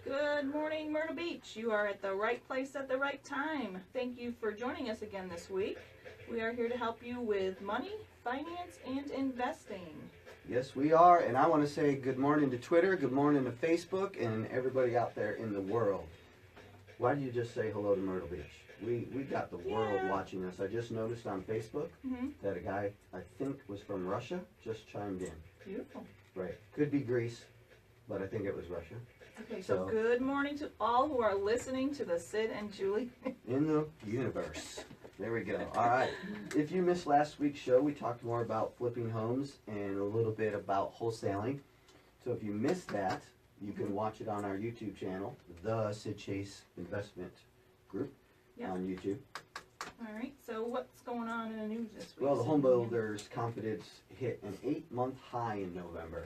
Good morning, Myrtle Beach. You are at the right place at the right time. Thank you for joining us again this week. We are here to help you with money, finance, and investing. Yes, we are, and I want to say good morning to Twitter, good morning to Facebook, and everybody out there in the world. Why do you just say hello to Myrtle Beach? We got the world watching us. I just noticed on Facebook that a guy, I think was from Russia, just chimed in. Beautiful. Right. Could be Greece, but I think it was Russia. Okay, so good morning to all who are listening to the Sid and Julie in the universe. There we go. All right. If you missed last week's show, we talked more about flipping homes and a little bit about wholesaling. So if you missed that, you can watch it on our YouTube channel, the Sid Chase Investment Group on YouTube. All right. So what's going on in the news this week? Well, the home builders' confidence hit an 8-month high in November.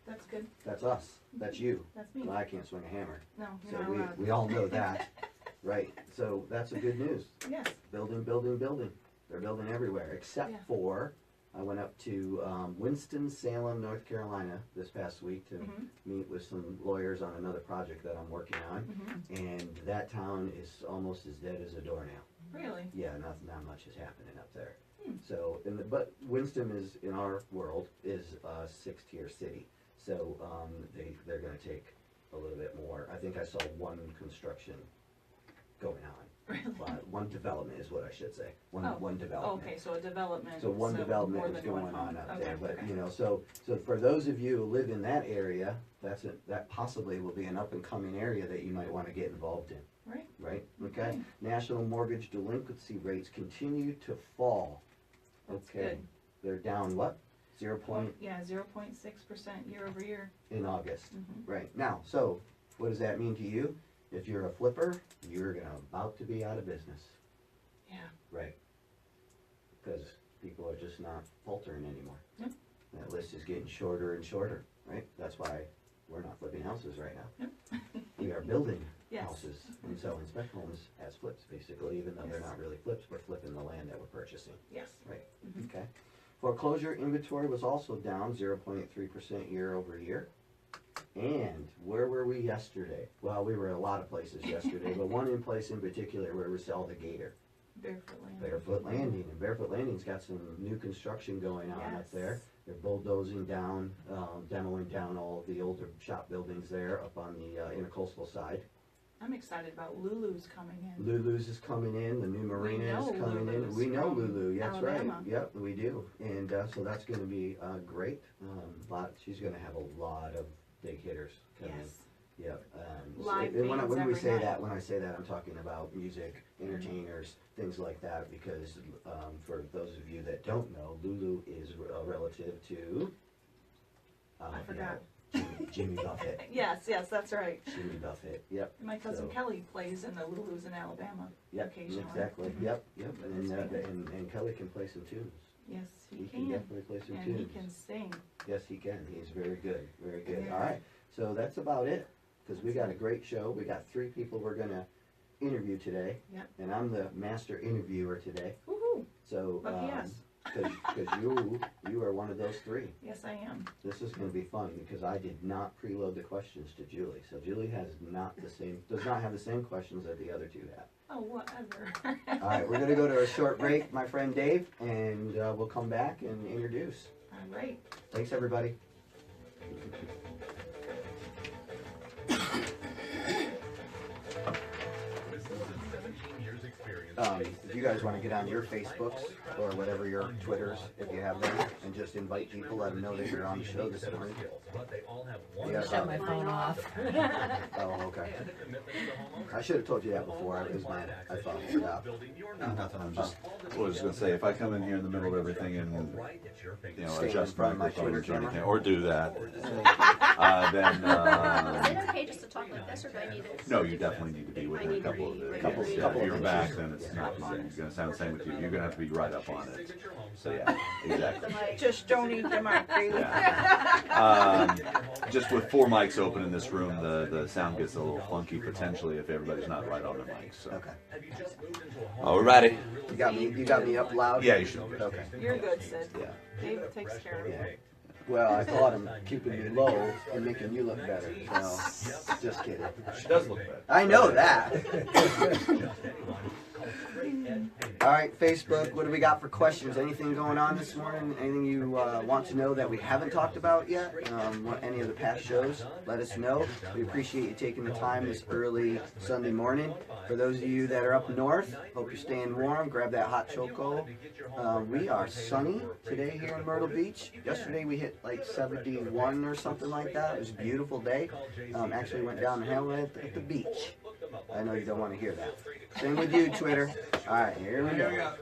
That's good. That's us. That's you. That's me. Well, I can't swing a hammer. No, so you're not allowed. we all know that. Right. So that's the good news. Yes. Building, building, building. They're building everywhere, except for I went up to Winston-Salem, North Carolina this past week to meet with some lawyers on another project that I'm working on, and that town is almost as dead as a doornail. Really? Yeah, not much is happening up there. So, but Winston is, in our world, is a 6-tier city. So they're going to take a little bit more. I think I saw one construction going on. Really? One development is what I should say. One development. Okay, so a development. So one development is going on up there. But you know, so for those of you who live in that area, that possibly will be an up and coming area that you might want to get involved in. Right. Right? Okay. National mortgage delinquency rates continue to fall. That's good. They're down what? 0.6% year over year. In August. Right. Now, so what does that mean to you? If you're a flipper, you're about to be out of business. Yeah. Right. Because people are just not faltering anymore. Yep. That list is getting shorter and shorter, right? That's why we're not flipping houses right now. Yep. We are building houses and selling spec homes as flips, basically, even though they're not really flips. We're flipping the land that we're purchasing. Yes. Right. Okay. Foreclosure inventory was also down 0.3% year over year. And where were we yesterday? Well, we were a lot of places yesterday, but one place in particular where we saw the gator. Barefoot Landing. And Barefoot Landing's got some new construction going on up there. They're bulldozing down, demoing down all the older shop buildings there up on the intercoastal side. I'm excited about Lulu's coming in. Lulu's is coming in. The new marina is coming in. We know Lulu. That's right. Yep, we do. And so that's going to be great. She's going to have a lot of big hitters coming. Yes. Yep. When we say that, when I say that, I'm talking about music, entertainers, things like that. Because for those of you that don't know, Lulu is a relative to. I forgot. Jimmy Buffett. Yes, that's right. Jimmy Buffett. Yep. My cousin Kelly plays in the Lulu's in Alabama. Yep. Exactly. Yep. And Kelly can play some tunes. Yes, he can definitely play some tunes. And he can sing. Yes, he can. He's very good. Very good. All right. So that's about it. Because we got a great show. We got 3 people we're going to interview today. Yep. And I'm the master interviewer today. Woohoo! So, because you are one of those 3. Yes, I am. This is going to be fun because I did not preload the questions to Julie. So Julie does not have the same questions that the other 2 have. Oh, whatever. All right, we're going to go to a short break, my friend Dave, and we'll come back and introduce. All right. Thanks, everybody. If you guys want to get on your Facebooks or whatever your Twitters, if you have them, and just invite people, let them know that you're on the show this morning. Shut my phone off. Oh, okay. I should have told you that before. I thought I forgot. Nothing. I was going to say, if I come in here in the middle of everything and adjust microphones or anything, or do that, then. Is it okay just to talk like this, or do I need it? No, you definitely need to be within a couple of minutes. If you're back, then it's not the same. It's going to sound the same with you. You're going to have to be right up on it. So yeah, exactly. Just don't eat the mic, really. Just with 4 mics open in this room, the sound gets a little funky potentially if everybody's not right on their mics. So. Okay. Oh, we're ready. You got me up loud? Yeah, you should be. Okay. You're good, Sid. Yeah. Dave takes care of it. Well, I thought I'm keeping you low and making you look better. So, just kidding. She does look bad. I know that. All right, Facebook, what do we got for questions? Anything going on this morning? Anything you want to know that we haven't talked about yet? Any of the past shows? Let us know. We appreciate you taking the time this early Sunday morning. For those of you that are up north, hope you're staying warm. Grab that hot choco. We are sunny today here in Myrtle Beach. Yesterday we hit like 71 or something like that. It was a beautiful day. Actually went down the hill at the beach. I know you don't want to hear that. Same with you, Twitter. All right, here we go.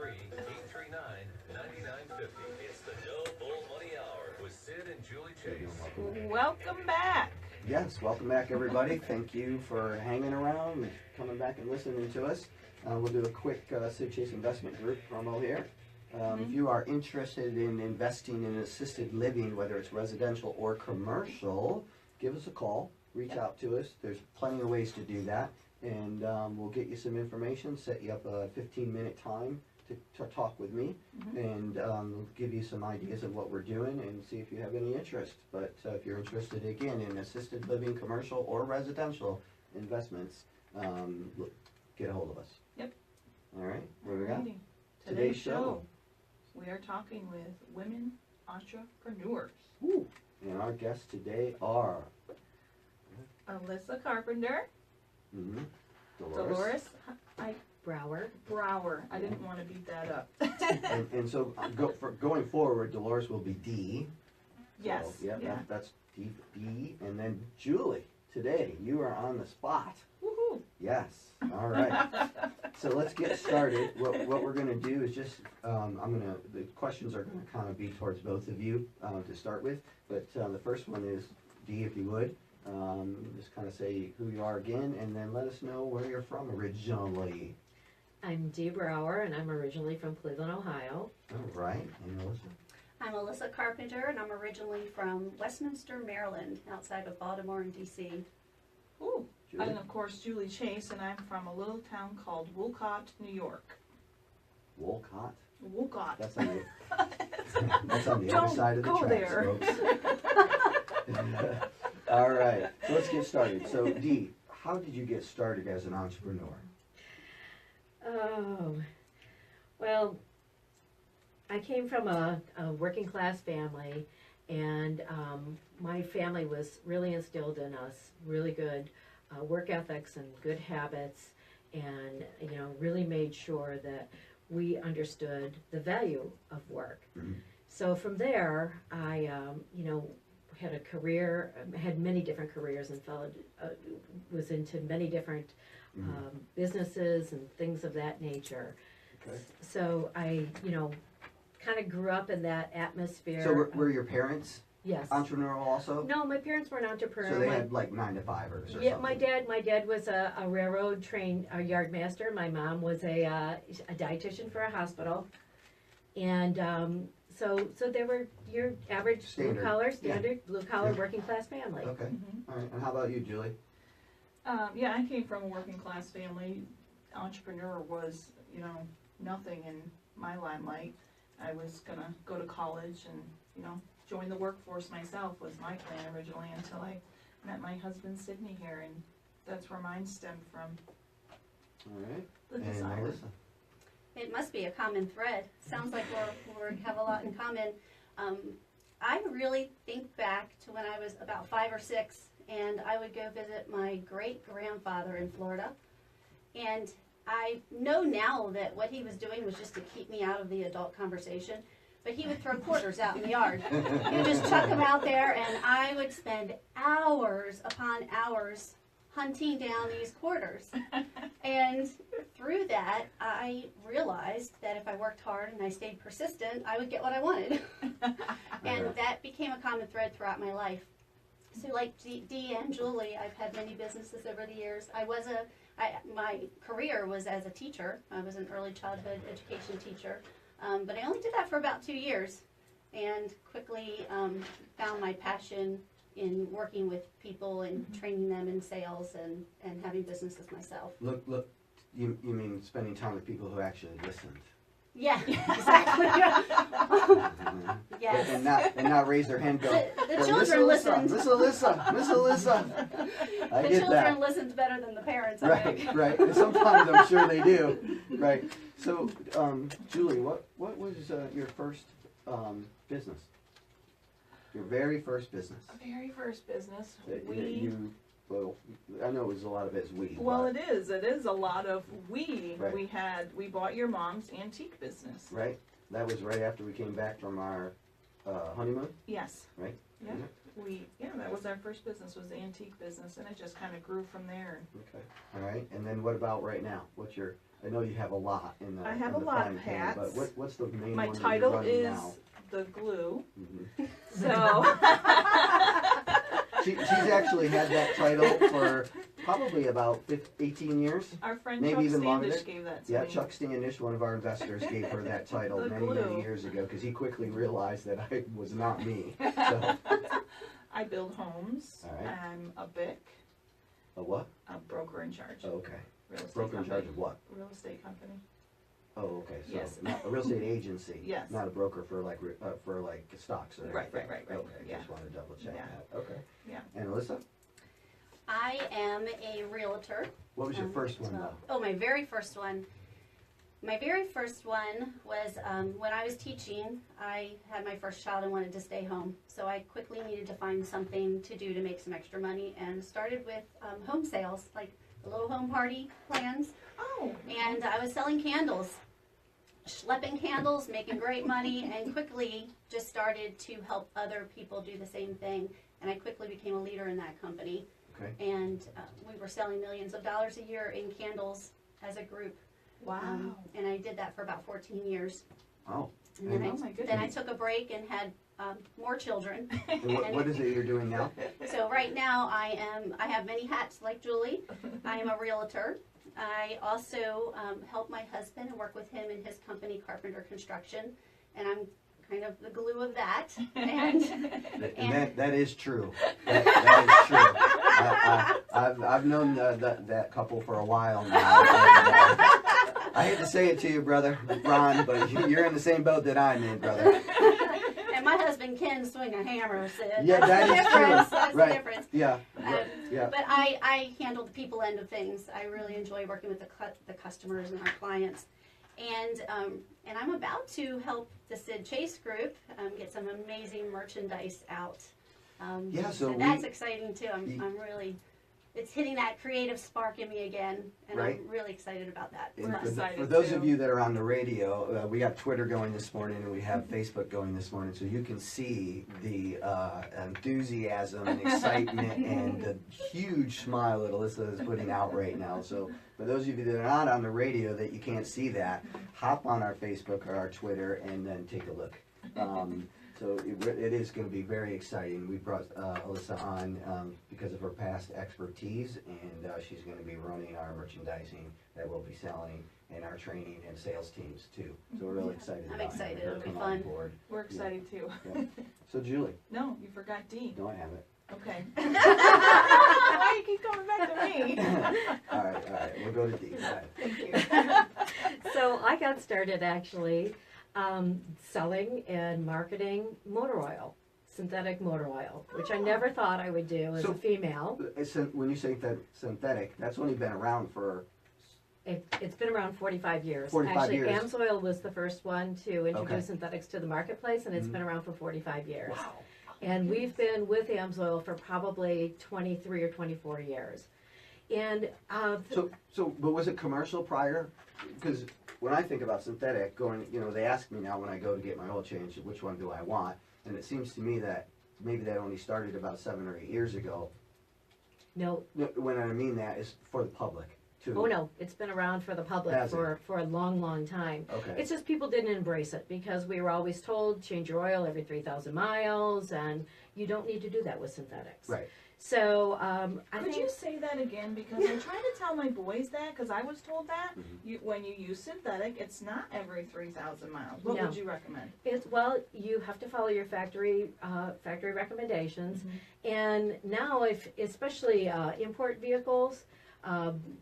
Welcome back. Yes, welcome back, everybody. Thank you for hanging around and coming back and listening to us. We'll do a quick Sid Chase Investment Group promo here. If you are interested in investing in assisted living, whether it's residential or commercial, give us a call. Reach out to us. There's plenty of ways to do that. And we'll get you some information, set you up a 15-minute time to talk with me, and we'll give you some ideas of what we're doing and see if you have any interest. But if you're interested, again, in assisted living, commercial, or residential investments, get a hold of us. Yep. All right, what do we got? Today's show, we are talking with women entrepreneurs. Woo. And our guests today are Alissa Carpenter, Dolores. Brauer. I didn't want to beat that up. and so going forward, Dolores will be D. Yes. So, yeah. That's D. And then Julie, today you are on the spot. Woohoo! Yes. All right. So let's get started. What we're going to do is just the questions are going to kind of be towards both of you to start with. But the first one is D, if you would. Just kind of say who you are again, and then let us know where you're from originally. I'm Dee Brauer, and I'm originally from Cleveland, Ohio. All right, and Alissa? I'm Alissa Carpenter, and I'm originally from Westminster, Maryland, outside of Baltimore and D.C. Ooh. Julie? And of course, Julie Chase, and I'm from a little town called Wolcott, New York. Wolcott? Wolcott. That's on the other side of the Don't go tracks, there. folks. All right, so let's get started. So, Dee, how did you get started as an entrepreneur? Oh, well, I came from a working class family, and my family was really instilled in us really good work ethics and good habits, and really made sure that we understood the value of work. So from there, I had a career, had many different careers, and was into many different businesses and things of that nature. Okay. So I, kind of grew up in that atmosphere. So were your parents yes. entrepreneurial also? No, my parents weren't entrepreneurs. So they had like 9 to 5ers or something? Yeah, my dad was a railroad train yard master. My mom was a dietitian for a hospital, and so they were your average Standard. blue collar working class family. Okay. All right. And how about you, Julie? Yeah, I came from a working class family. Entrepreneur was, nothing in my limelight. I was gonna go to college and, join the workforce myself was my plan originally until I met my husband Sydney here, and that's where mine stemmed from. All right. The And desire. Alissa? It must be a common thread. Sounds like we have a lot in common. I really think back to when I was about 5 or 6, and I would go visit my great-grandfather in Florida. And I know now that what he was doing was just to keep me out of the adult conversation, but he would throw quarters out in the yard. He would just chuck them out there, and I would spend hours upon hours hunting down these quarters. And through that, I realized that if I worked hard and I stayed persistent, I would get what I wanted. And that became a common thread throughout my life. So like Dee and Julie, I've had many businesses over the years. My career was as a teacher. I was an early childhood education teacher. But I only did that for about 2 years, and quickly found my passion in working with people and training them in sales and having businesses myself. Look, you mean spending time with people who actually listened? Yeah, exactly. Yes. And not raise their hand, go, The "Miss children Alyssa, listened. Miss Alyssa, Miss Alyssa." I The get children that. listened better than the parents, I Right, think. right. And sometimes I'm sure they do. Right. So, Julie, what was your first business? Your very first business? Very first business, That well, I know it was a lot of it is we. well, but- it is a lot of we. Right. We bought your mom's antique business. Right. That was right after we came back from our honeymoon. Yes. Right. Yeah. That was our first business, was the antique business, and it just kind of grew from there. Okay. All right. And then what about right now? What's your? I know you have a lot in the. I have in a the lot of frying pan, hats. But what's the main My one that title you're running is now? the glue. Mhm. So She's actually had that title for probably about 18 years. our friend Maybe Chuck even longer. Standish gave that to Yeah, me. Chuck Standish, one of our investors, gave her that title The many glue. years ago because he quickly realized that I was not me. So, I build homes. All right. I'm a BIC, a what? a broker in charge. Oh, okay. Real estate Broker in company. charge of what? Real estate company. Oh, okay. So Yes. not a real estate agency. Yes. Not a broker for like stocks or Right, anything. right. Okay. Yeah. Just want to double check Yeah. that. Okay. Yeah. And Alyssa, I am a realtor. what was your first one So- though? Oh, my very first one. My very first one was when I was teaching. I had my first child and wanted to stay home, so I quickly needed to find something to do to make some extra money, and started with home sales, like the little home party plans. Oh. And I was selling candles, schlepping candles, making great money, and quickly just started to help other people do the same thing. And I quickly became a leader in that company. Okay. And we were selling millions of dollars a year in candles as a group. Wow. And I did that for about 14 years. Oh. And then, Oh my then I goodness. took a break and had more children. And what is it you're doing now? So right now I have many hats like Julie. I am a realtor. I also help my husband and work with him in his company, Carpenter Construction, and I'm kind of the glue of that. And That is true. That is true. I've known that couple for a while now. And, I hate to say it to you, brother Ron, but you're in the same boat that I'm in, brother. and my husband can swing a hammer, Sid. Yeah, That's that the is difference. true. That's Right. the difference. Yeah. Um, Yeah. But I handle the people end of things. I really enjoy working with the customers and our clients. And I'm about to help the Sid Chase Group get some amazing merchandise out. Yeah, so that's we- exciting too. I'm really, it's hitting that creative spark in me again, and Right. I'm really excited about that. And We're excited for those too. of you that are on the radio, we got Twitter going this morning and we have Facebook going this morning, so you can see the enthusiasm and excitement and the huge smile that Alyssa is putting out right now. So for those of you that are not on the radio that you can't see that, hop on our Facebook or our Twitter and then take a look. So it is going to be very exciting. We brought Alyssa on because of her past expertise, and she's going to be running our merchandising that we'll be selling and our training and sales teams too. So we're really excited I'm about excited. having her It'll be come on fun. board. We're excited too. Yeah. So Julie, No, you forgot D. no, I haven't. Okay. Why you keep coming back to me? All right, we'll go to D. Go ahead. Thank you. So I got started actually selling and marketing motor oil, synthetic motor oil, which I never thought I would do as So- a female. When you say that synthetic, that's only been around for It's been around 45 years. 45 Actually, years. AMISOIL was the first one to introduce Okay. synthetics to the marketplace, and it's Mhm. been around for 45 years. wow. And we've been with AMISOIL for probably 23 or 24 years. And But was it commercial prior? Because when I think about synthetic, they ask me now when I go to get my oil change, which one do I want? And it seems to me that maybe that only started about 7 or 8 years ago. no, When I mean that is for the public too. oh no, it's been around for the public Has it? for a long, long time. Okay. It's just people didn't embrace it because we were always told change your oil every 3,000 miles, and you don't need to do that with synthetics. Right. So I Could think you say that again? Because I'm trying to tell my boys that, because I was told that when you use synthetic, it's not every 3,000 miles. What No. would you recommend? you have to follow your factory recommendations, and now especially import vehicles,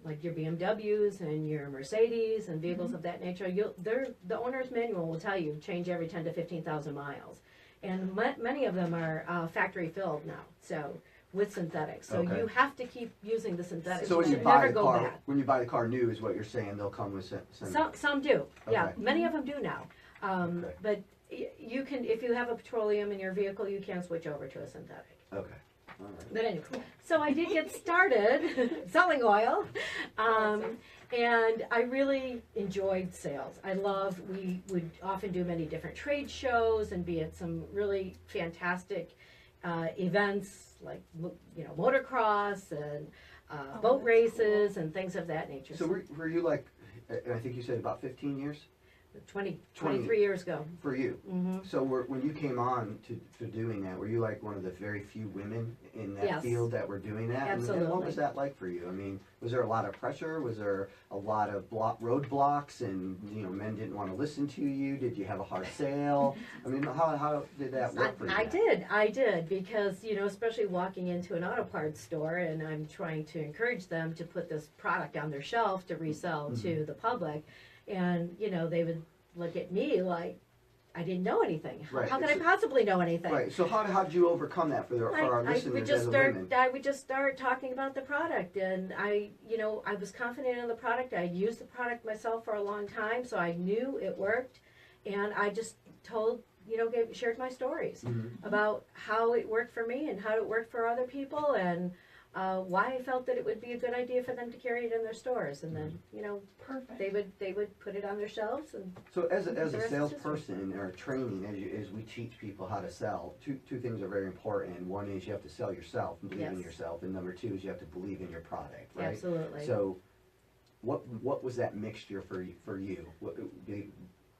like your BMWs and your Mercedes and vehicles of that nature, the owner's manual will tell you change every 10 to 15,000 miles. And many of them are factory filled now, so with synthetics. So Okay. you have to keep using the synthetics. So when you should buy never the go car, bad. when you buy the car new, is what you're saying they'll come with Some do, yeah. Okay. Many of them do now. Okay. But you can, if you have a petroleum in your vehicle, you can switch over to a synthetic. Okay. All right. But anyway, so I did get started selling oil, and I really enjoyed sales. We would often do many different trade shows and be at some really fantastic events like, motocross and boat that's races and things of that nature. So were you like, I think you said about 15 years 23 years ago. for you? Hmm. So when you came on to doing that, were you like one of the very few women in that Yes. field that were doing that? And what Absolutely. was that like for you? I mean, was there a lot of pressure? Was there a lot of roadblocks and, men didn't want to listen to you? Did you have a hard sale? I mean, how did that work for you? I did, because, especially walking into an auto parts store and I'm trying to encourage them to put this product on their shelf to resell to the public. And, they would look at me like I didn't know anything. Right. How could I possibly know anything? Right. So how did you overcome that for our I listeners would just as a start. women? I would just start talking about the product, and I was confident in the product. I used the product myself for a long time, so I knew it worked, and I just shared my stories about how it worked for me and how it worked for other people, and why I felt that it would be a good idea for them to carry it in their stores, and then Perfect. they would put it on their shelves. And So as a The rest is salesperson or training, as we teach people how to sell, two things are very important. One is you have to sell yourself and believe in Yes. yourself, and number two is you have to believe in your product, right? absolutely. So what was that mixture for you?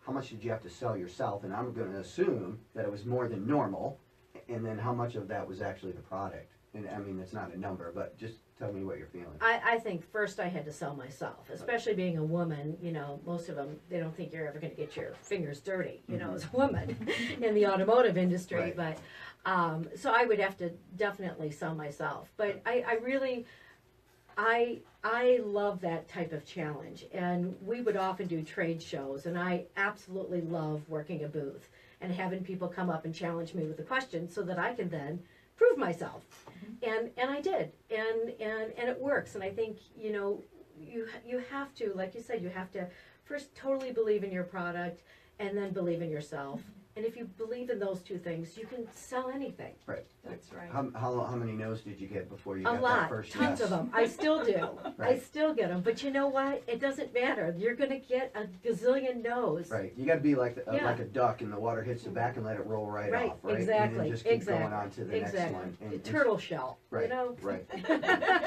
How much did you have to sell yourself? And I'm going to assume that it was more than normal, and then how much of that was actually the product? And I mean, it's not a number, but just tell me what you're feeling. I think first I had to sell myself, especially being a woman. Most of them, they don't think you're ever going to get your fingers dirty, as a woman in the automotive industry. Right. But, so I would have to definitely sell myself. But I love that type of challenge. And we would often do trade shows, and I absolutely love working a booth and having people come up and challenge me with a question so that I can then prove myself. And I did, and it works. And I think you have to, like you said, you have to first totally believe in your product and then believe in yourself. And if you believe in those two things, you can sell anything. Right. That's right. How many no's did you get before you A got that lot, first tons yes? of them. I still do. I Right. still get them. But you know what? It doesn't matter. You're going to get a gazillion no's. Right. You got to be like Yeah. like a duck, and the water hits the back and let it roll right off. Right. Exactly. And then just keep exactly. going on to the exactly. next one. And Turtle shell. Right. Right. Right.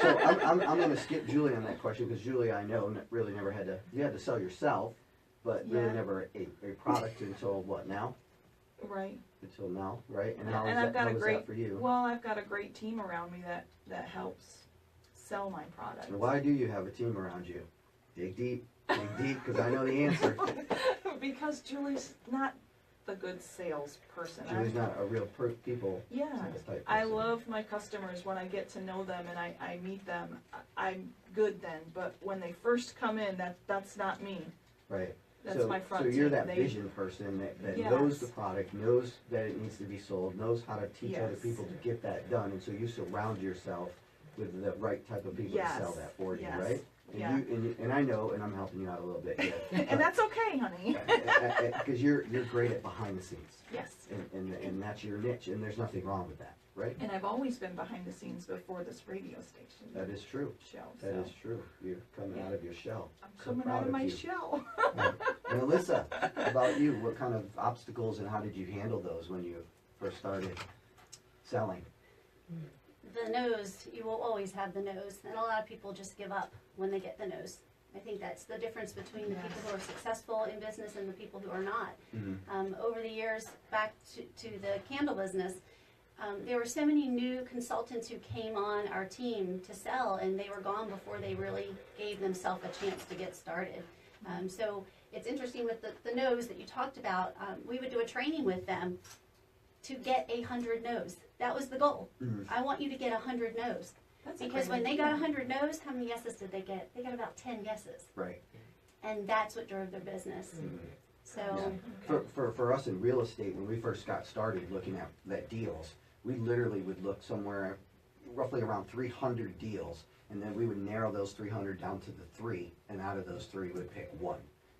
So I'm going to skip Julie on that question because Julie, I know, really never had to. You had to sell yourself, but really Yeah. never a product until what now? Right. Until now, right? And Yeah, how and was I've that? got How a was great that for you? Well, I've got a great team around me that helps sell my product. And why do you have a team around you? Dig deep, because I know the answer. Because Julie's not the good salesperson. Julie's not a real people. Yeah, type I person. love my customers when I get to know them and I meet them. I'm good then, but when they first come in, that's not me. Right. That's my front So you're team. that They- vision person that Yes. knows the product, knows that it needs to be sold, knows how to teach other Yes. people to get that done, and so you surround yourself with the right type of people to sell Yes. that for you, Yes. right? And Yeah. and I know, and I'm helping you out a little bit here. And that's okay, honey. Because you're great at behind the scenes, Yes. and that's your niche, and there's nothing wrong with that, right? And I've always been behind the scenes before this radio station That is true. show. That so is true. You're coming Yeah. out of your shell. I'm So coming proud out of my you. shell. Right. And Alissa, about you, what kind of obstacles and how did you handle those when you first started selling? The no's, you will always have the no's, and a lot of people just give up when they get the no's. I think that's the difference between the people who are successful in business and the people who are not. Over the years, back to the candle business, there were so many new consultants who came on our team to sell, and they were gone before they really gave themselves a chance to get started. So it's interesting with the no's that you talked about. We would do a training with them to get 100 no's. That was the goal. I want you to get 100 no's. That's a Because great when they idea. got 100 no's, how many yeses did they get? They got about 10 yeses. Right. And that's what drove their business. Mhm. So, Yeah. For us in real estate, when we first got started looking at deals, we literally would look somewhere roughly around 300 deals, and then we would narrow those 300 down to the 3, and out of those 3 we'd pick 1.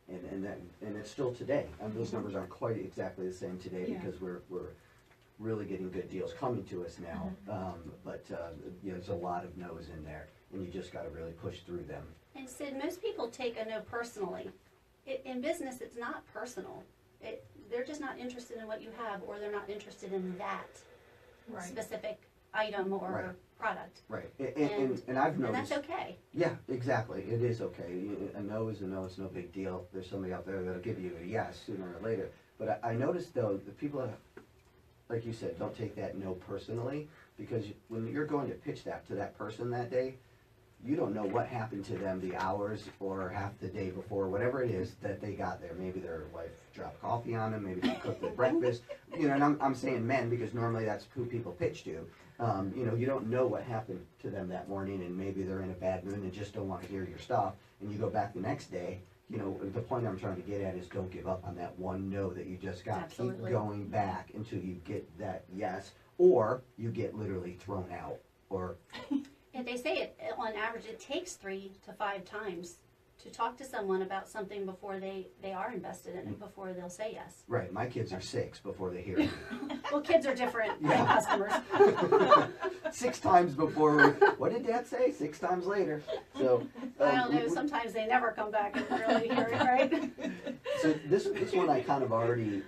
And it's still today, and those numbers aren't quite exactly the same today Yeah. because we're really getting good deals coming to us now. But you know, there's a lot of no's in there, and you just got to really push through them. and Sid, most people take a no personally. In business, it's not personal. They're just not interested in what you have, or they're not interested in that Right. specific item or Right. product. Right, and I've And noticed. that's okay. Yeah, exactly. It is okay. A no is a no. It's no big deal. There's somebody out there that'll give you a yes sooner or later. But I noticed though, the people that, like you said, don't take that no personally, because when you're going to pitch that to that person that day, you don't know what happened to them the hours or half the day before, whatever it is that they got there. Maybe their wife dropped coffee on them, maybe they cooked their breakfast. You know, and I'm saying men because normally that's who people pitch to. You know, you don't know what happened to them that morning, and maybe they're in a bad mood and just don't want to hear your stuff. And you go back the next day. You know, the point I'm trying to get at is don't give up on that one no that you just got. Absolutely. Keep going back until you get that yes, or you get literally thrown out, or And they say it on average it takes 3 to 5 times to talk to someone about something before they are invested in it, before they'll say yes. right. My kids are 6 before they hear me. Well, kids are different than Yeah. customers. 6 times before. What did Dad say? 6 times later. So I don't know, sometimes they never come back and really hear it, right? So this one I kind of already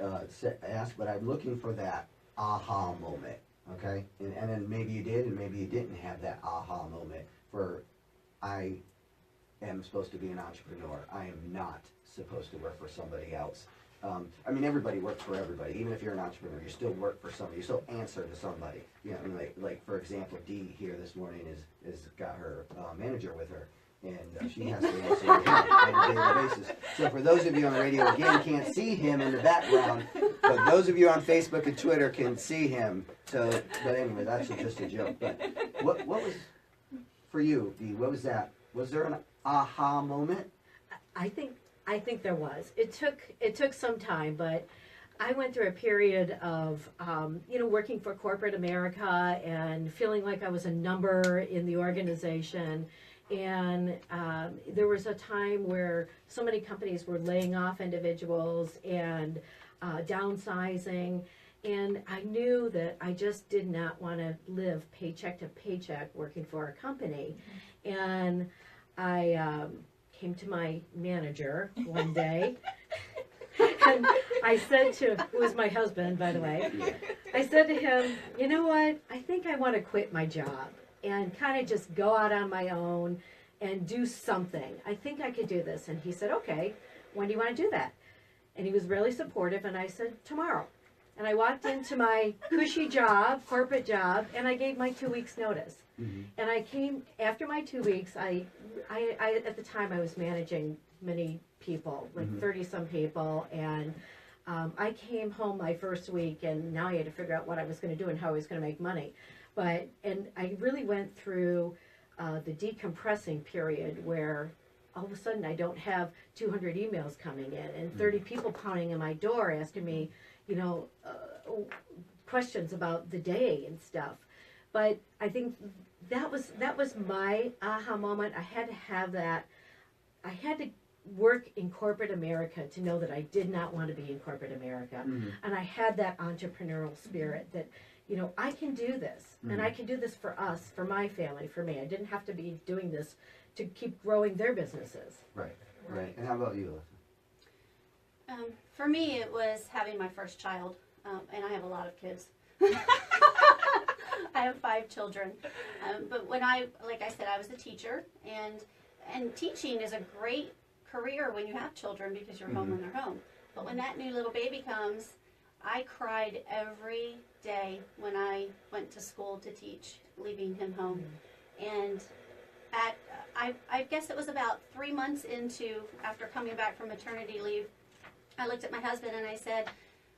asked, but I'm looking for that aha moment. Okay, and then maybe you did, and maybe you didn't have that aha moment. For I am supposed to be an entrepreneur. I am not supposed to work for somebody else. I mean, everybody works for everybody. Even if you're an entrepreneur, you still work for somebody. You still answer to somebody. You know, I mean, like for example, Dee here this morning is got her manager with her, and she has to answer to him on a daily basis. So for those of you on the radio, again, can't see him in the background, but those of you on Facebook and Twitter can see him. So, but anyway, that's just a joke. But what was for you, Dee? What was that? Was there an aha moment? I think there was. It took some time, but I went through a period of, working for corporate America and feeling like I was a number in the organization. And there was a time where so many companies were laying off individuals and downsizing. And I knew that I just did not want to live paycheck to paycheck working for a company. And I came to my manager one day, and I said to, who was my husband, by the way, I said to him, you know what, I think I want to quit my job and kind of just go out on my own and do something. I think I could do this. And he said, okay, when do you want to do that? And he was really supportive, and I said, tomorrow. And I walked into my cushy job, corporate job, and I gave my 2 weeks notice. Mm-hmm. And I came, after my 2 weeks, I at the time I was managing many people, like 30-some people, and I came home my first week, and now I had to figure out what I was going to do and how I was going to make money. And I really went through the decompressing period where all of a sudden I don't have 200 emails coming in and 30 people pounding on my door asking me, questions about the day and stuff. But I think that was my aha moment. I had to have that. I had to work in corporate America to know that I did not want to be in corporate America. Mm-hmm. And I had that entrepreneurial spirit that, I can do this. And I can do this for us, for my family, for me. I didn't have to be doing this to keep growing their businesses. Right. And how about you, Alyssa? For me, it was having my first child, and I have a lot of kids. I have 5 children, but like I said, I was a teacher, and teaching is a great career when you have children because you're home when they're home. But when that new little baby comes, I cried every day when I went to school to teach, leaving him home. And I guess it was about 3 months after coming back from maternity leave, I looked at my husband and I said,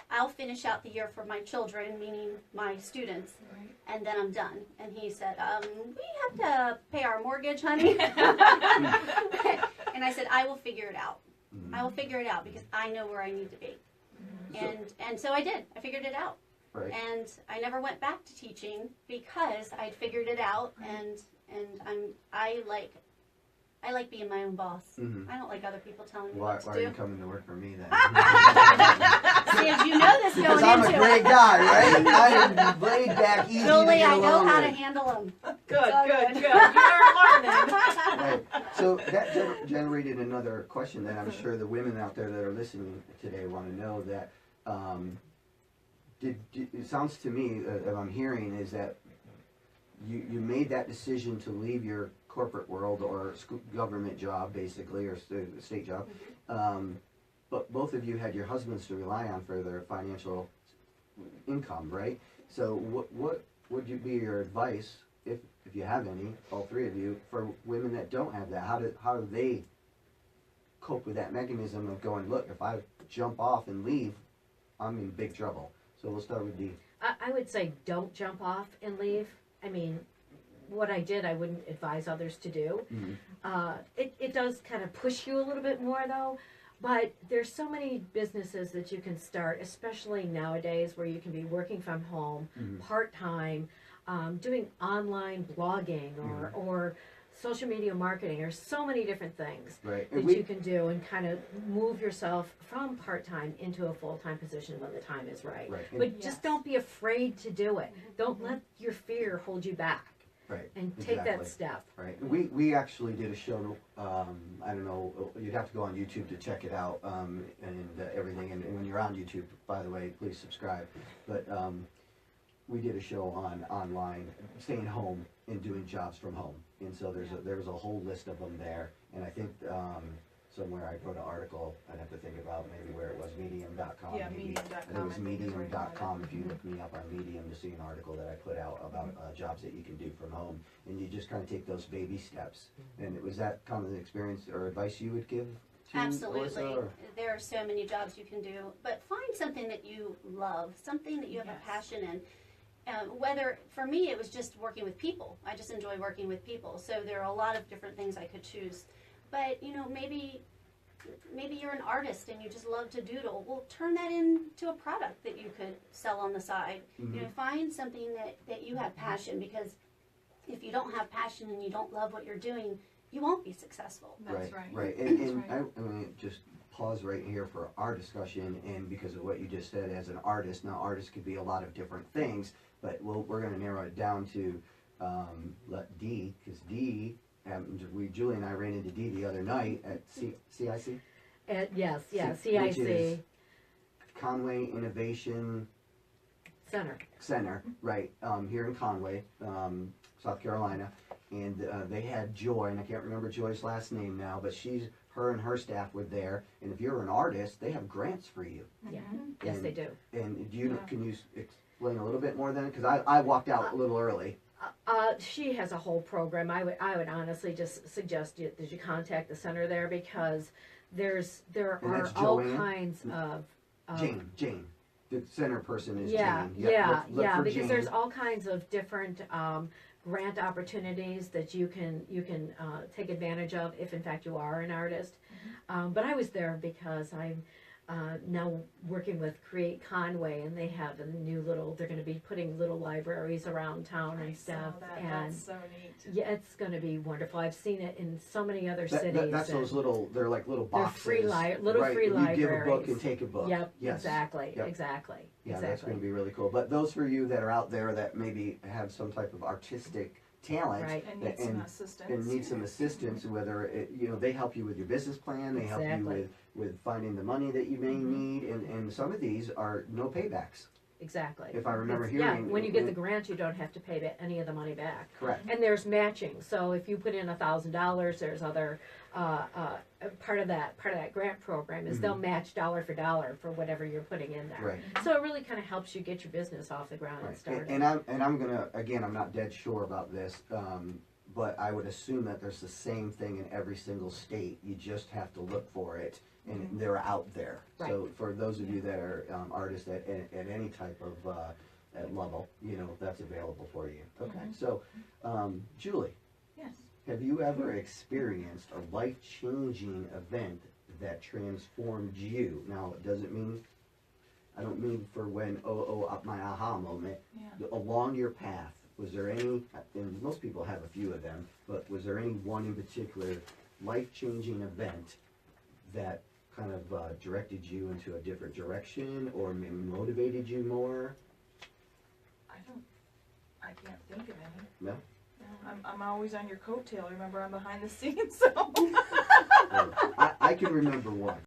I'll finish out the year for my children, meaning my students, Right. and then I'm done. And he said, we have to pay our mortgage, honey. And I said, I will figure it out. I will figure it out because I know where I need to be. And so I did. I figured it out. Right. And I never went back to teaching because I'd figured it out, and I like being my own boss. Mhm. I don't like other people telling me Why what to are you do. coming to work for me then? See, if you know this going Because I'm a into great it. guy, right? I am laid back, easy to Julie, get I know along how to with. handle them. Good, It's all good, good. good. You're learning. Right. So that generated another question that I'm sure the women out there that are listening today want to know. That it sounds to me that I'm hearing is that you made that decision to leave your corporate world or government job, basically, or state job. But both of you had your husbands to rely on for their financial income, right? So what would you be your advice, if you have any, all three of you, for women that don't have that? How do they cope with that mechanism of going, look, if I jump off and leave, I'm in big trouble? So we'll start with Dee. I would say don't jump off and leave. I mean, what I did, I wouldn't advise others to do. Mm-hmm. It does kind of push you a little bit more, though. But there's so many businesses that you can start, especially nowadays, where you can be working from home, Mhm. part-time, doing online blogging or social media marketing, or so many different things Right. that And you can do and kind of move yourself from part-time into a full-time position when the time is right. Right. But Yes. just don't be afraid to do it. Don't let your fear hold you back, Right. and take that Exactly. step. Right. We actually did a show. I don't know. You'd have to go on YouTube to check it out and everything. And when you're on YouTube, by the way, please subscribe. But we did a show on online staying home and doing jobs from home. And so there was a whole list of them there. And I think somewhere I wrote an article. I'd have to think about maybe where it was. Medium.com. Yeah, maybe. medium.com, I think it was I think is where you got it. medium.com. If you look me up on Medium to see an article that I put out about jobs that you can do from home, and you just kind of take those baby steps. And was that kind of the experience or advice you would give to Absolutely. Alissa, or? There are so many jobs you can do, but find something that you love, something that you have Yes. a passion in. Whether, for me, it was just working with people. I just enjoy working with people. So there are a lot of different things I could choose. But, maybe you're an artist and you just love to doodle. Well, turn that into a product that you could sell on the side. Mhm. Find something that you have passion, because if you don't have passion and you don't love what you're doing, you won't be successful. That's right. Right. That's And right. I mean, just pause right here for our discussion, and because of what you just said as an artist. Now, artists could be a lot of different things, but we're going to narrow it down to let Dee, because Dee, Julie and I ran into Dee the other night at CIC? Yes, Which CIC is Conway Innovation Center. right, here in Conway, South Carolina. And they had Joy, and I can't remember Joy's last name now, but her and her staff were there. And if you're an artist, they have grants for you. Yeah. Mhm. Yes, And- they do. And do you, Yeah. explain a little bit more then? Because I walked out a little early. She has a whole program. I would honestly just suggest that you contact the center there, because there And are that's all Joanne? kinds of Jane. The center person is yeah, Jane. Look for because Jane. there's all kinds of different grant opportunities that you can take advantage of if in fact you are an artist. But I was there because I'm now working with Create Conway, and they have they're going to be putting little libraries around town and stuff. And That's so neat. yeah, it's going to be wonderful. I've seen it in so many other That's cities. those and they're like little they're boxes. free little right? free You give a book libraries. and take a book. Yep, Yes. exactly, Yep. exactly. Yeah, that's going to be really cool. But those for you that are out there that maybe have some type of artistic talent, Right. And need some and assistance. need some assistance, whether they help you with your business plan, they help you Exactly. with finding the money that you may need, and some of these are no paybacks. Exactly. If I remember Yeah, hearing, when you get the grant, you don't have to pay any of the money back. correct. And there's matching. So if you put in $1,000, there's other part of that grant program is they'll match dollar for dollar for whatever you're putting in there. Right. So it really kind of helps you get your business off the ground and Right. started. And I'm gonna, again, I'm not dead sure about this, but I would assume that there's the same thing in every single state. You just have to look for it, and they're out there. So for those of you that are artists at any type of at level, you know, that's available for you. Okay, so Julie, Yes. have you ever experienced a life-changing event that transformed you? Now, it doesn't mean, I don't mean for when, my aha moment. Yeah. Along your path, was there any, and most people have a few of them, but was there any one in particular life-changing event that kind of directed you into a different direction or maybe motivated you more? I can't think of any. No? No, I'm always on your coattail. Remember, I'm behind the scenes, so. I can remember one.